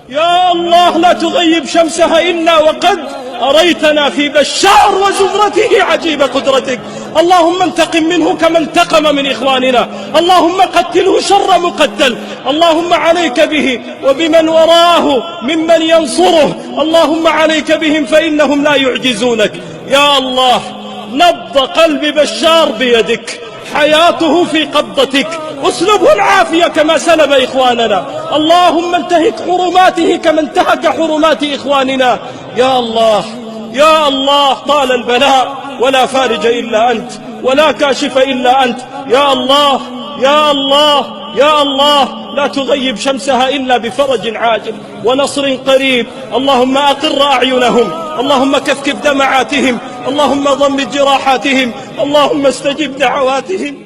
يا الله لا تغيب شمسها إلا وقد أريتنا في بشار وزمرته عجيب قدرتك. اللهم انتقم منه كما انتقم من إخواننا، اللهم قتله شر مقتل، اللهم عليك به وبمن وراءه ممن ينصره، اللهم عليك بهم فإنهم لا يعجزونك. يا الله نبض قلب بشار بيدك، حياته في قبضتك، اسلبه العافية كما سلب إخواننا، اللهم انتهك حرماته كما انتهك حرمات إخواننا. يا الله يا الله طال البلاء ولا فارج إلا أنت ولا كاشف إلا أنت. يا الله يا الله يا الله لا تغيب شمسها إلا بفرج عاجل ونصر قريب. اللهم أقر أعينهم، اللهم كفكف دمعاتهم، اللهم ضمد جراحاتهم، اللهم استجب دعواتهم.